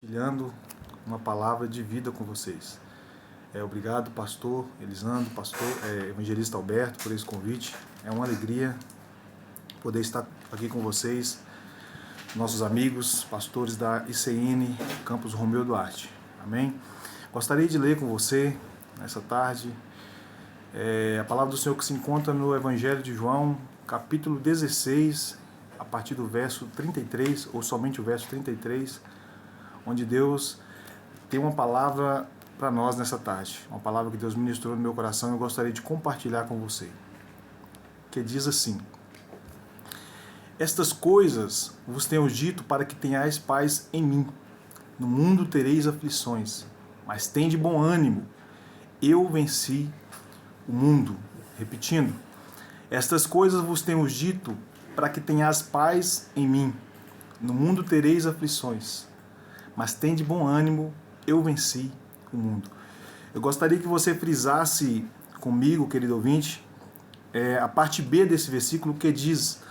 Compartilhando uma palavra de vida com vocês. Obrigado, pastor Elisandro, pastor evangelista Alberto, por esse convite. É uma alegria poder estar aqui com vocês, nossos amigos, pastores da ICN Campus Romeu Duarte. Amém? Gostaria de ler com você, nessa tarde, a palavra do Senhor que se encontra no Evangelho de João, capítulo 16, a partir do verso 33, ou somente o verso 33, onde Deus tem uma palavra para nós nessa tarde. Uma palavra que Deus ministrou no meu coração e eu gostaria de compartilhar com você. Que diz assim: Estas coisas vos tenho dito para que tenhais paz em mim. No mundo tereis aflições, mas tende bom ânimo. Eu venci o mundo. Repetindo, estas coisas vos tenho dito para que tenhais paz em mim. No mundo tereis aflições, mas tende bom ânimo, eu venci o mundo. Eu gostaria que você frisasse comigo, querido ouvinte, a parte B desse versículo que diz: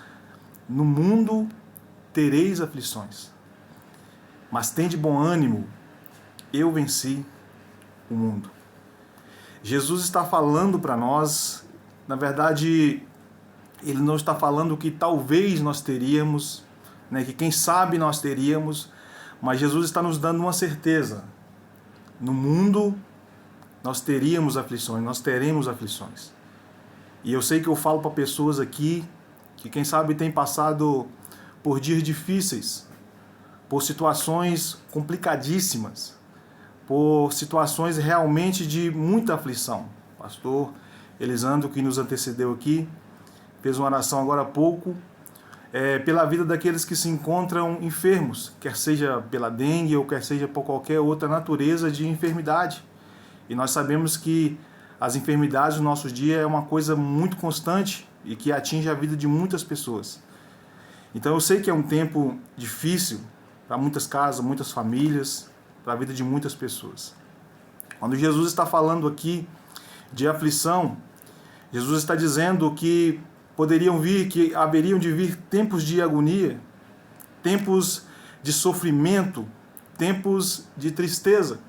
no mundo tereis aflições, mas tende bom ânimo, eu venci o mundo. Jesus está falando para nós, na verdade, ele não está falando que talvez nós teríamos, que quem sabe nós teríamos, mas Jesus está nos dando uma certeza. No mundo nós teríamos aflições, nós teremos aflições. E eu sei que eu falo para pessoas aqui que quem sabe tem passado por dias difíceis, por situações complicadíssimas, por situações realmente de muita aflição. O pastor Elisandro, que nos antecedeu aqui, fez uma oração agora há pouco, pela vida daqueles que se encontram enfermos, quer seja pela dengue ou quer seja por qualquer outra natureza de enfermidade. E nós sabemos que as enfermidades no nosso dia é uma coisa muito constante e que atinge a vida de muitas pessoas. Então eu sei que é um tempo difícil para muitas casas, muitas famílias, para a vida de muitas pessoas. Quando Jesus está falando aqui de aflição, Jesus está dizendo que que haveriam de vir tempos de agonia, tempos de sofrimento, tempos de tristeza.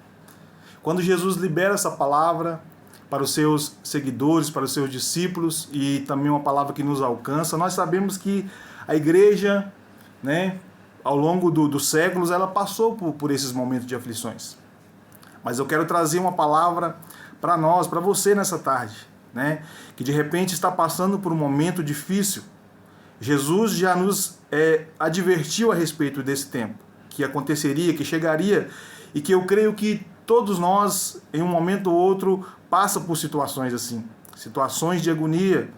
Quando Jesus libera essa palavra para os seus seguidores, para os seus discípulos, e também uma palavra que nos alcança, nós sabemos que a igreja, ao longo dos séculos, ela passou por esses momentos de aflições. Mas eu quero trazer uma palavra para nós, para você nessa tarde, que de repente está passando por um momento difícil. Jesus já nos advertiu a respeito desse tempo, que aconteceria, que chegaria, e que eu creio que todos nós, em um momento ou outro, passa por situações assim, situações de agonia,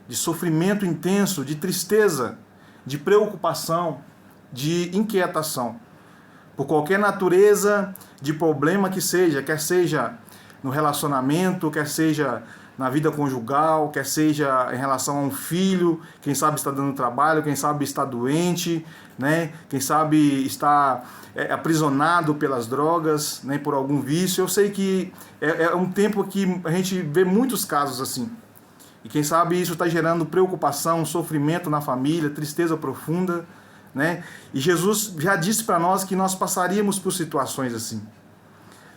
de sofrimento intenso, de tristeza, de preocupação, de inquietação, por qualquer natureza de problema que seja, quer seja no relacionamento, quer seja na vida conjugal, quer seja em relação a um filho, quem sabe está dando trabalho, quem sabe está doente, quem sabe está aprisionado pelas drogas, por algum vício. Eu sei que é um tempo que a gente vê muitos casos assim. E quem sabe isso está gerando preocupação, sofrimento na família, tristeza profunda, E Jesus já disse para nós que nós passaríamos por situações assim.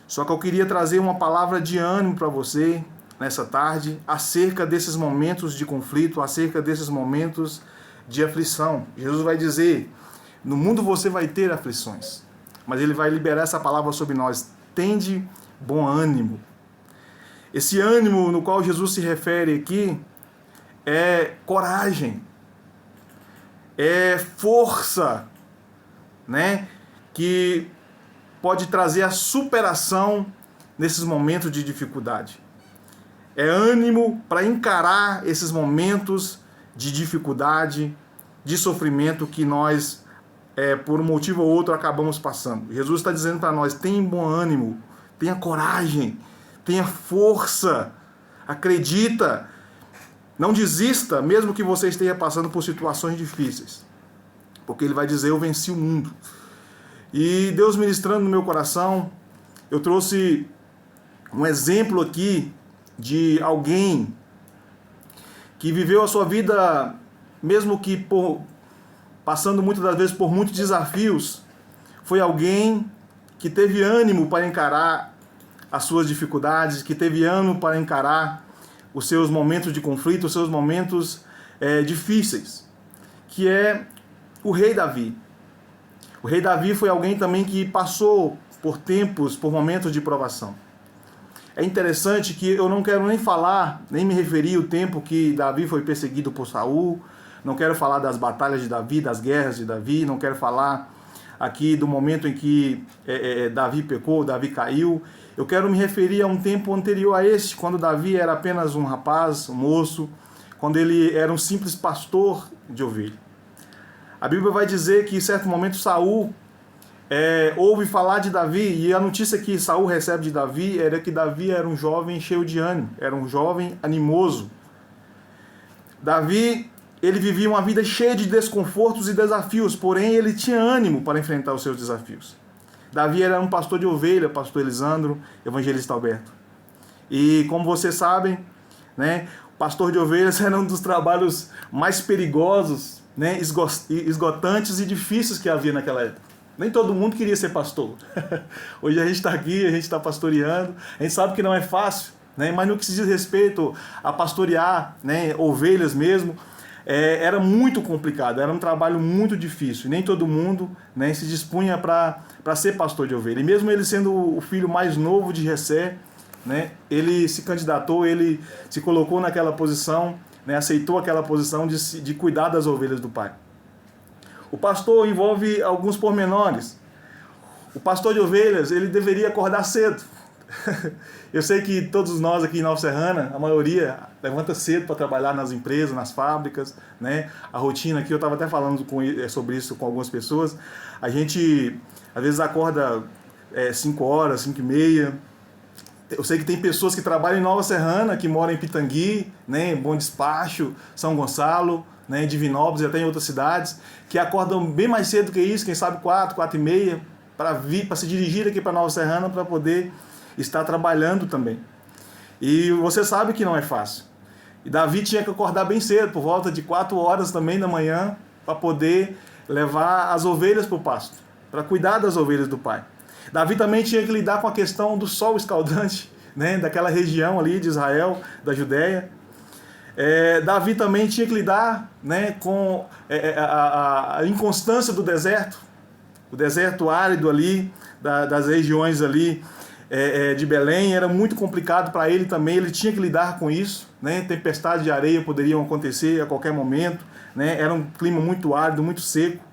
Só que eu queria trazer uma palavra de ânimo para você nessa tarde, acerca desses momentos de conflito, acerca desses momentos de aflição. Jesus vai dizer: no mundo você vai ter aflições, mas ele vai liberar essa palavra sobre nós: tende bom ânimo. Esse ânimo no qual Jesus se refere aqui é coragem, é força, que pode trazer a superação nesses momentos de dificuldade. É ânimo para encarar esses momentos de dificuldade, de sofrimento que nós, por um motivo ou outro, acabamos passando. Jesus está dizendo para nós: tenha bom ânimo, tenha coragem, tenha força, acredita, não desista, mesmo que você esteja passando por situações difíceis. Porque ele vai dizer: eu venci o mundo. E Deus ministrando no meu coração, eu trouxe um exemplo aqui de alguém que viveu a sua vida, mesmo que passando muitas das vezes por muitos desafios, foi alguém que teve ânimo para encarar as suas dificuldades, que teve ânimo para encarar os seus momentos de conflito, os seus momentos difíceis, que é o rei Davi. O rei Davi foi alguém também que passou por tempos, por momentos de provação. É interessante que eu não quero nem falar, nem me referir ao tempo que Davi foi perseguido por Saul, não quero falar das batalhas de Davi, das guerras de Davi, não quero falar aqui do momento em que Davi pecou, Davi caiu. Eu quero me referir a um tempo anterior a este, quando Davi era apenas um rapaz, um moço, quando ele era um simples pastor de ovelha. A Bíblia vai dizer que em certo momento Saul ouve falar de Davi, e a notícia que Saul recebe de Davi era que Davi era um jovem cheio de ânimo, era um jovem animoso. Davi, ele vivia uma vida cheia de desconfortos e desafios, porém ele tinha ânimo para enfrentar os seus desafios. Davi era um pastor de ovelha, pastor Elisandro, evangelista Alberto. E como vocês sabem, né, pastor de ovelhas era um dos trabalhos mais perigosos, né, esgotantes e difíceis que havia naquela época. Nem todo mundo queria ser pastor. Hoje a gente está aqui, a gente está pastoreando, a gente sabe que não é fácil, né, mas no que se diz respeito a pastorear, né, ovelhas mesmo, era muito complicado, era um trabalho muito difícil. Nem todo mundo, né, se dispunha para ser pastor de ovelha. E mesmo ele sendo o filho mais novo de Jessé, né, ele se candidatou, ele se colocou naquela posição, né, aceitou aquela posição de cuidar das ovelhas do pai. O pastor envolve alguns pormenores. O pastor de ovelhas, ele deveria acordar cedo. Eu sei que todos nós aqui em Nova Serrana, a maioria levanta cedo para trabalhar nas empresas, nas fábricas, né? A rotina aqui, eu estava até falando sobre isso com algumas pessoas. A gente, às vezes, acorda 5 horas, 5 e meia. Eu sei que tem pessoas que trabalham em Nova Serrana, que moram em Pitangui, né? Bom Despacho, São Gonçalo, né? Divinópolis e até em outras cidades, que acordam bem mais cedo que isso, quem sabe 4 e meia, para se dirigir aqui para Nova Serrana para poder estar trabalhando também. E você sabe que não é fácil. E Davi tinha que acordar bem cedo, por volta de 4 horas também da manhã, para poder levar as ovelhas para o pasto, para cuidar das ovelhas do pai. Davi também tinha que lidar com a questão do sol escaldante, né, daquela região ali de Israel, da Judéia. Davi também tinha que lidar, né, com a inconstância do deserto, o deserto árido ali, das regiões ali de Belém, era muito complicado para ele também, ele tinha que lidar com isso, né? Tempestades de areia poderiam acontecer a qualquer momento, né? Era um clima muito árido, muito seco.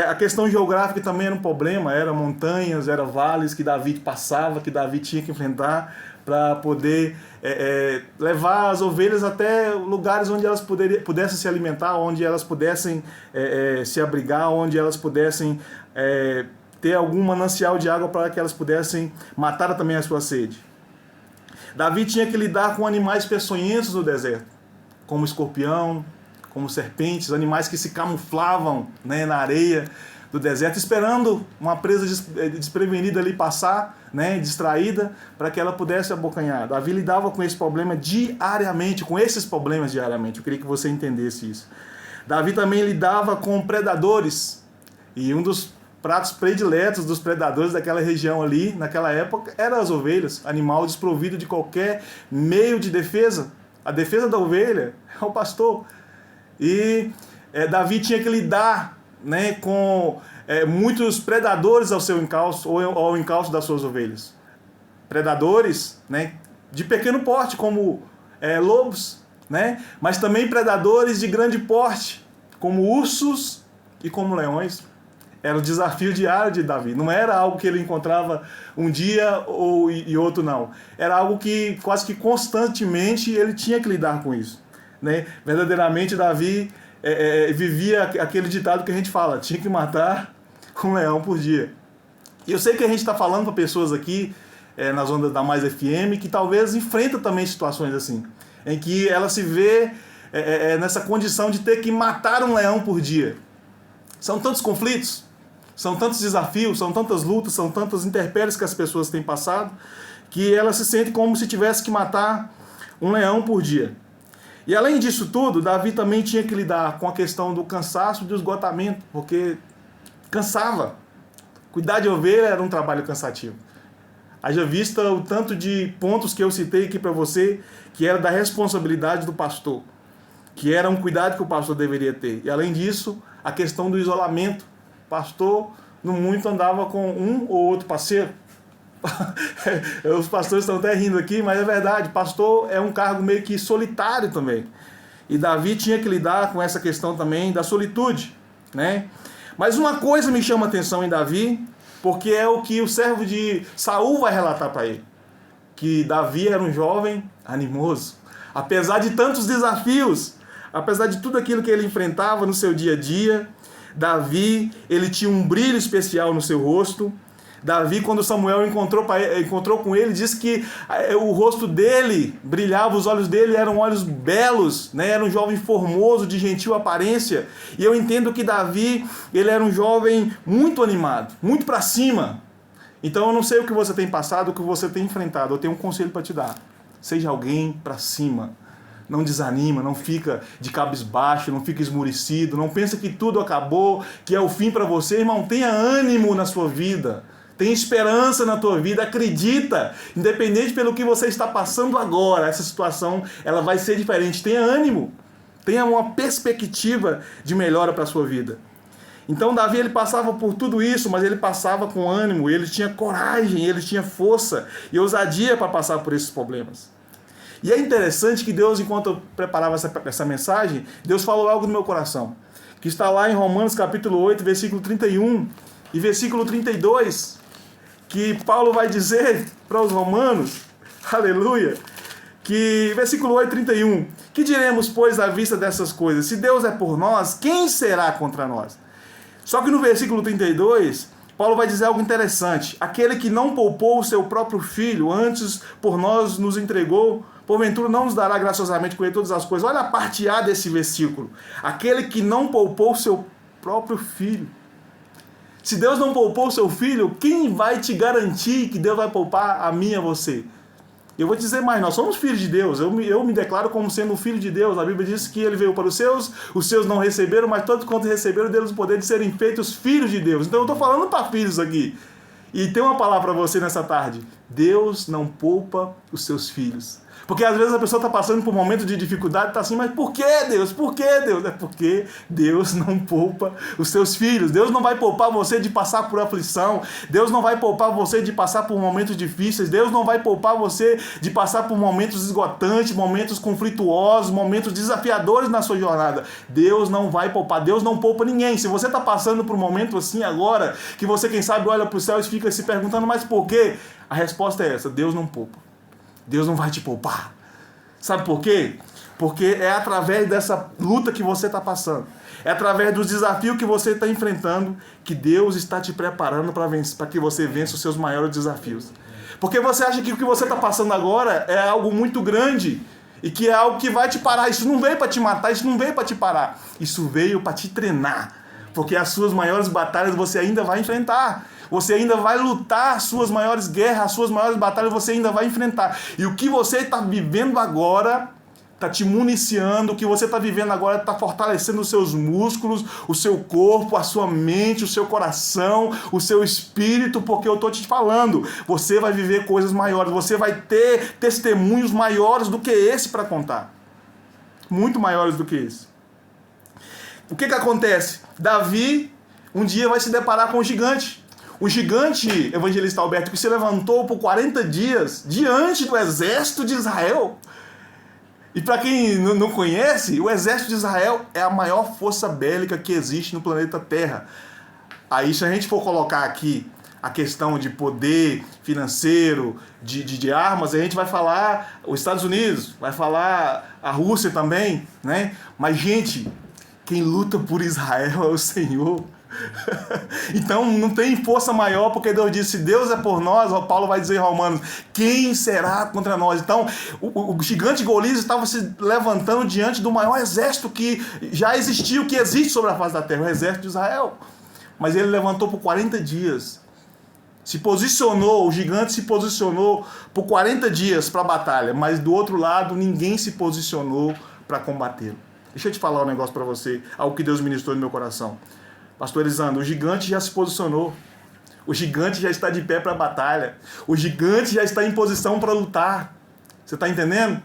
A questão geográfica também era um problema, eram montanhas, eram vales que Davi passava, que Davi tinha que enfrentar para poder levar as ovelhas até lugares onde elas pudessem se alimentar, onde elas pudessem se abrigar, onde elas pudessem ter algum manancial de água para que elas pudessem matar também a sua sede. Davi tinha que lidar com animais peçonhentos no deserto, como escorpião, como serpentes, animais que se camuflavam, né, na areia do deserto, esperando uma presa desprevenida ali passar, né, distraída, para que ela pudesse abocanhar. Davi lidava com esse problema diariamente, com esses problemas diariamente. Eu queria que você entendesse isso. Davi também lidava com predadores, e um dos pratos prediletos dos predadores daquela região ali, naquela época, eram as ovelhas, animal desprovido de qualquer meio de defesa. A defesa da ovelha é o pastor. E Davi tinha que lidar, né, com muitos predadores ao seu encalço, ou ao encalço das suas ovelhas. Predadores, né, de pequeno porte, como lobos, né, mas também predadores de grande porte, como ursos e como leões. Era o desafio diário de Davi. Não era algo que ele encontrava um dia e outro, não. Era algo que quase que constantemente ele tinha que lidar com isso, né? Verdadeiramente, Davi vivia aquele ditado que a gente fala: tinha que matar um leão por dia. E eu sei que a gente está falando para pessoas aqui, nas ondas da Mais FM, que talvez enfrentam também situações assim, em que ela se vê nessa condição de ter que matar um leão por dia. São tantos conflitos, são tantos desafios, são tantas lutas, são tantas intempéries que as pessoas têm passado, que elas se sentem como se tivesse que matar um leão por dia. E além disso tudo, Davi também tinha que lidar com a questão do cansaço e do esgotamento, porque cansava. Cuidar de ovelha era um trabalho cansativo. Haja vista o tanto de pontos que eu citei aqui para você, que era da responsabilidade do pastor, que era um cuidado que o pastor deveria ter. E além disso, a questão do isolamento. O pastor, no muito, andava com um ou outro parceiro. Os pastores estão até rindo aqui, mas é verdade. Pastor é um cargo meio que solitário também. E Davi tinha que lidar com essa questão também da solitude, né? Mas uma coisa me chama a atenção em Davi, porque é o que o servo de Saul vai relatar para ele. Que Davi era um jovem animoso. Apesar de tantos desafios, apesar de tudo aquilo que ele enfrentava no seu dia a dia, Davi, ele tinha um brilho especial no seu rosto. Davi, quando Samuel encontrou com ele, disse que o rosto dele brilhava, os olhos dele eram olhos belos, né? Era um jovem formoso, de gentil aparência. E eu entendo que Davi, ele era um jovem muito animado, muito para cima. Então eu não sei o que você tem passado, o que você tem enfrentado. Eu tenho um conselho para te dar. Seja alguém para cima. Não desanima, não fica de cabisbaixo, não fica esmurecido, não pensa que tudo acabou, que é o fim para você. Irmão, tenha ânimo na sua vida. Tem esperança na tua vida, acredita, independente pelo que você está passando agora, essa situação ela vai ser diferente. Tenha ânimo, tenha uma perspectiva de melhora para a sua vida. Então Davi, ele passava por tudo isso, mas ele passava com ânimo, ele tinha coragem, ele tinha força e ousadia para passar por esses problemas. E é interessante que Deus, enquanto eu preparava essa mensagem, Deus falou algo no meu coração, que está lá em Romanos capítulo 8, versículo 31 e versículo 32, que Paulo vai dizer para os romanos, aleluia, que versículo 8, 31, que diremos, pois, à vista dessas coisas? Se Deus é por nós, quem será contra nós? Só que no versículo 32, Paulo vai dizer algo interessante. Aquele que não poupou o seu próprio filho, antes por nós nos entregou, porventura não nos dará graciosamente com ele todas as coisas. Olha a parte A desse versículo. Aquele que não poupou o seu próprio filho. Se Deus não poupou o seu filho, quem vai te garantir que Deus vai poupar a mim e a você? Eu vou te dizer mais, nós somos filhos de Deus, eu me declaro como sendo um filho de Deus. A Bíblia diz que ele veio para os seus não receberam, mas todos quanto receberam, deles o poder de serem feitos filhos de Deus. Então eu estou falando para filhos aqui. E tem uma palavra para você nessa tarde. Deus não poupa os seus filhos. Porque às vezes a pessoa está passando por um momento de dificuldade e está assim, mas por que Deus? Por que Deus? É porque Deus não poupa os seus filhos. Deus não vai poupar você de passar por aflição. Deus não vai poupar você de passar por momentos difíceis. Deus não vai poupar você de passar por momentos esgotantes, momentos conflituosos, momentos desafiadores na sua jornada. Deus não vai poupar. Deus não poupa ninguém. Se você está passando por um momento assim agora, que você, quem sabe, olha para o céu e fica se perguntando, mas por quê? A resposta é essa, Deus não poupa. Deus não vai te poupar. Sabe por quê? Porque é através dessa luta que você está passando, é através dos desafios que você está enfrentando, que Deus está te preparando para que você vença os seus maiores desafios. Porque você acha que o que você está passando agora é algo muito grande e que é algo que vai te parar. Isso não veio para te matar, isso não veio para te parar. Isso veio para te treinar. Porque as suas maiores batalhas você ainda vai enfrentar. Você ainda vai lutar as suas maiores guerras, as suas maiores batalhas você ainda vai enfrentar. E o que você está vivendo agora está te municiando, o que você está vivendo agora está fortalecendo os seus músculos, o seu corpo, a sua mente, o seu coração, o seu espírito, porque eu estou te falando, você vai viver coisas maiores, você vai ter testemunhos maiores do que esse para contar. Muito maiores do que esse. O que acontece? Davi um dia vai se deparar com um gigante. O gigante, evangelista Alberto, que se levantou por 40 dias diante do exército de Israel. E para quem não conhece, o exército de Israel é a maior força bélica que existe no planeta Terra. Aí, se a gente for colocar aqui a questão de poder financeiro, de armas, a gente vai falar os Estados Unidos, vai falar a Rússia também, né? Mas, gente, quem luta por Israel é o Senhor. Então não tem força maior, porque Deus disse, se Deus é por nós, Paulo vai dizer em Romanos, quem será contra nós? Então o gigante Golias estava se levantando diante do maior exército que já existiu, que existe sobre a face da terra, o exército de Israel. Mas ele levantou por 40 dias, se posicionou, o gigante se posicionou por 40 dias para a batalha, mas do outro lado ninguém se posicionou para combatê-lo. Deixa eu te falar um negócio para você, algo que Deus ministrou no meu coração. Pastor Elisandro, o gigante já se posicionou. O gigante já está de pé para a batalha. O gigante já está em posição para lutar. Você está entendendo?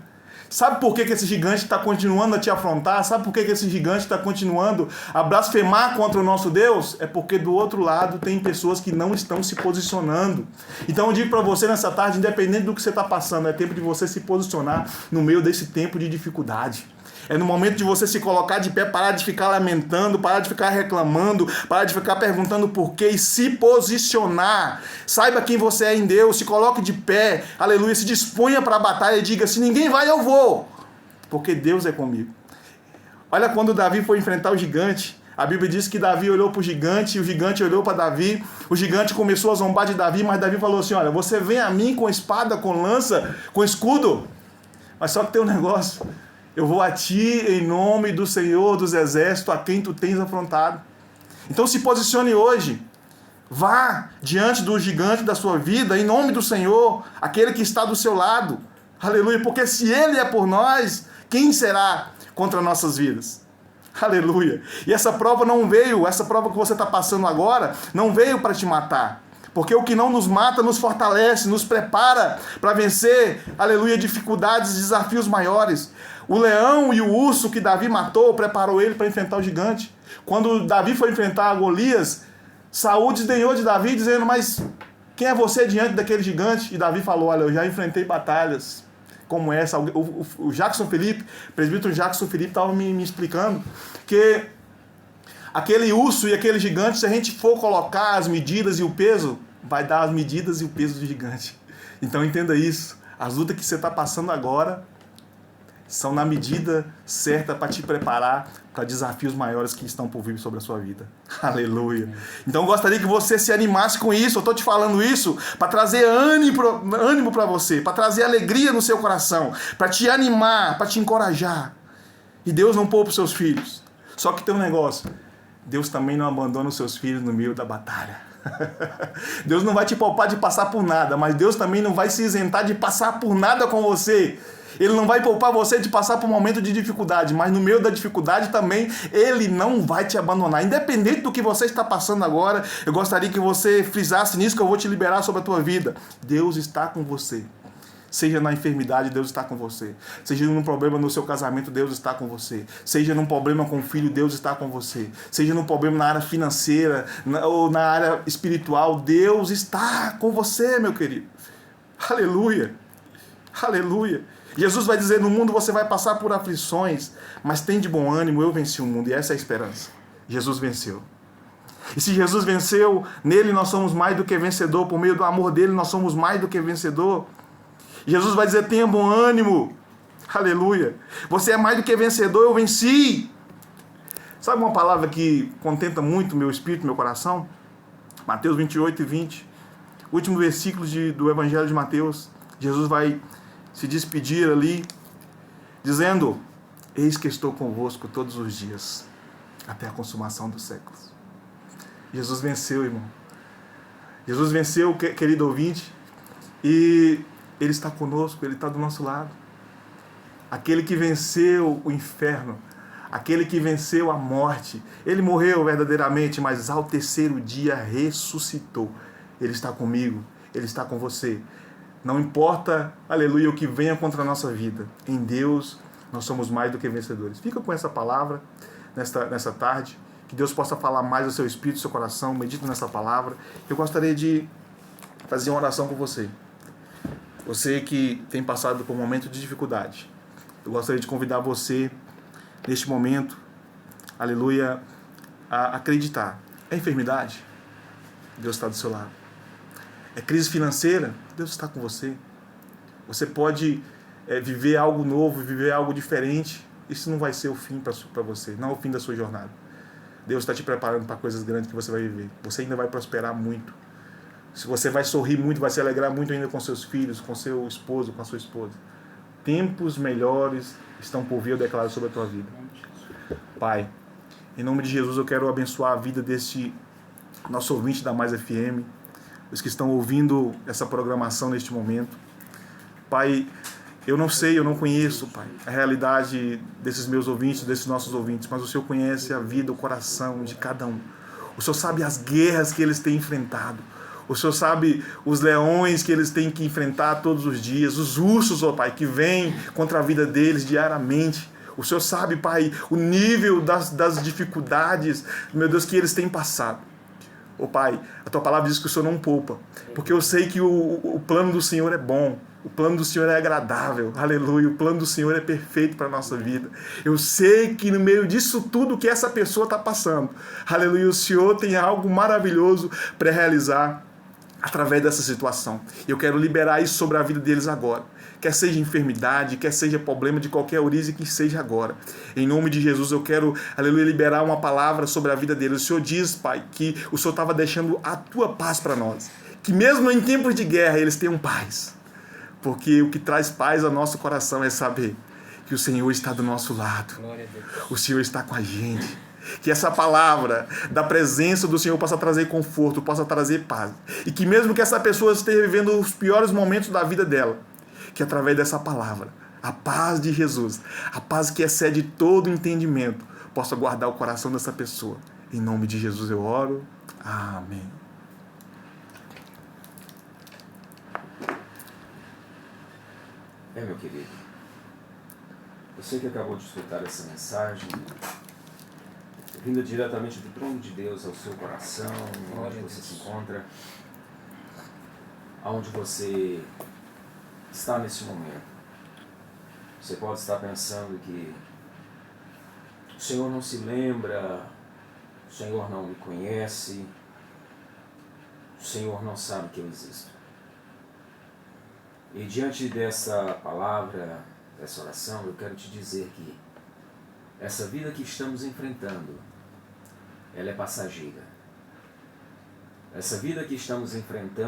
Sabe por que esse gigante está continuando a te afrontar? Sabe por que esse gigante está continuando a blasfemar contra o nosso Deus? É porque do outro lado tem pessoas que não estão se posicionando. Então eu digo para você nessa tarde, independente do que você está passando, é tempo de você se posicionar no meio desse tempo de dificuldade. É no momento de você se colocar de pé, parar de ficar lamentando, parar de ficar reclamando, parar de ficar perguntando por quê e se posicionar. Saiba quem você é em Deus, se coloque de pé, aleluia, se disponha para a batalha e diga, se ninguém vai, eu vou, porque Deus é comigo. Olha quando Davi foi enfrentar o gigante, a Bíblia diz que Davi olhou para o gigante olhou para Davi, o gigante começou a zombar de Davi, mas Davi falou assim, olha, você vem a mim com espada, com lança, com escudo, mas só que tem um negócio... Eu vou a ti em nome do Senhor dos Exércitos, a quem tu tens afrontado. Então se posicione hoje. Vá diante do gigante da sua vida, em nome do Senhor, aquele que está do seu lado. Aleluia, porque se Ele é por nós, quem será contra nossas vidas? Aleluia. E essa prova não veio, essa prova que você está passando agora, não veio para te matar. Porque o que não nos mata nos fortalece, nos prepara para vencer, aleluia, dificuldades, desafios maiores. O leão e o urso que Davi matou, preparou ele para enfrentar o gigante. Quando Davi foi enfrentar Golias, Saul desdenhou de Davi, dizendo, mas quem é você diante daquele gigante? E Davi falou, olha, eu já enfrentei batalhas como essa. O Jackson Felipe, o presbítero Jackson Felipe estava me explicando que aquele urso e aquele gigante, se a gente for colocar as medidas e o peso, vai dar as medidas e o peso do gigante. Então entenda isso. As lutas que você está passando agora são na medida certa para te preparar para desafios maiores que estão por vir sobre a sua vida. Aleluia. Então eu gostaria que você se animasse com isso. Eu estou te falando isso para trazer ânimo para você, para trazer alegria no seu coração, para te animar, para te encorajar. E Deus não poupa os seus filhos. Só que tem um negócio. Deus também não abandona os seus filhos no meio da batalha. Deus não vai te poupar de passar por nada, mas Deus também não vai se isentar de passar por nada com você. Ele não vai poupar você de passar por um momento de dificuldade, mas no meio da dificuldade também Ele não vai te abandonar. Independente do que você está passando agora, eu gostaria que você frisasse nisso que eu vou te liberar sobre a tua vida. Deus está com você. Seja na enfermidade, Deus está com você. Seja num problema no seu casamento, Deus está com você. Seja num problema com o filho, Deus está com você. Seja num problema na área financeira ou na área espiritual, Deus está com você, meu querido. Aleluia. Aleluia. Jesus vai dizer, no mundo você vai passar por aflições, mas tem de bom ânimo, eu venci o mundo. E essa é a esperança. Jesus venceu. E se Jesus venceu, nele nós somos mais do que vencedor. Por meio do amor dele nós somos mais do que vencedor. Jesus vai dizer, tenha bom ânimo. Aleluia. Você é mais do que vencedor, eu venci. Sabe uma palavra que contenta muito meu espírito, meu coração? Mateus 28 e 20. Último versículo do Evangelho de Mateus. Jesus vai se despedir ali, dizendo, eis que estou convosco todos os dias, até a consumação dos séculos. Jesus venceu, irmão. Jesus venceu, querido ouvinte, e Ele está conosco, Ele está do nosso lado. Aquele que venceu o inferno, aquele que venceu a morte, Ele morreu verdadeiramente, mas ao terceiro dia ressuscitou. Ele está comigo, Ele está com você. Não importa, aleluia, o que venha contra a nossa vida. Em Deus, nós somos mais do que vencedores. Fica com essa palavra nessa tarde. Que Deus possa falar mais ao seu espírito, ao seu coração. Medita nessa palavra. Eu gostaria de fazer uma oração com você. Você que tem passado por um momento de dificuldade. Eu gostaria de convidar você, neste momento, aleluia, a acreditar. É enfermidade? Deus está do seu lado. É crise financeira? Deus está com você. Você pode viver algo novo, viver algo diferente. Isso não vai ser o fim para você, não é o fim da sua jornada. Deus está te preparando para coisas grandes que você vai viver. Você ainda vai prosperar muito. Se você vai sorrir muito, vai se alegrar muito ainda com seus filhos, com seu esposo, com a sua esposa. Tempos melhores estão por vir, eu declaro sobre a tua vida. Pai, em nome de Jesus eu quero abençoar a vida deste nosso ouvinte da Mais FM, os que estão ouvindo essa programação neste momento. Pai, eu não sei, eu não conheço, Pai, a realidade desses meus ouvintes, desses nossos ouvintes, mas o Senhor conhece a vida, o coração de cada um. O Senhor sabe as guerras que eles têm enfrentado. O Senhor sabe os leões que eles têm que enfrentar todos os dias, os ursos, ó Pai, que vêm contra a vida deles diariamente. O Senhor sabe, Pai, o nível das dificuldades, meu Deus, que eles têm passado. Ô Pai, a Tua palavra diz que o Senhor não poupa, porque eu sei que o plano do Senhor é bom, o plano do Senhor é agradável, aleluia, o plano do Senhor é perfeito para a nossa vida. Eu sei que no meio disso tudo que essa pessoa está passando, aleluia, o Senhor tem algo maravilhoso para realizar através dessa situação. Eu quero liberar isso sobre a vida deles agora. Quer seja enfermidade, quer seja problema de qualquer origem, que seja agora. Em nome de Jesus, eu quero, aleluia, liberar uma palavra sobre a vida deles. O Senhor diz, Pai, que o Senhor estava deixando a Tua paz para nós. Que mesmo em tempos de guerra, eles tenham paz. Porque o que traz paz ao nosso coração é saber que o Senhor está do nosso lado. O Senhor está com a gente. Que essa palavra da presença do Senhor possa trazer conforto, possa trazer paz. E que mesmo que essa pessoa esteja vivendo os piores momentos da vida dela, que através dessa palavra, a paz de Jesus, a paz que excede todo entendimento, possa guardar o coração dessa pessoa. Em nome de Jesus eu oro. Amém. Meu querido, você que acabou de escutar essa mensagem, vinda diretamente do trono de Deus ao seu coração, onde você se encontra, aonde você está nesse momento. Você pode estar pensando que o Senhor não se lembra, o Senhor não me conhece, o Senhor não sabe que eu existo. E diante dessa palavra, dessa oração, eu quero te dizer que essa vida que estamos enfrentando, ela é passageira. Essa vida que estamos enfrentando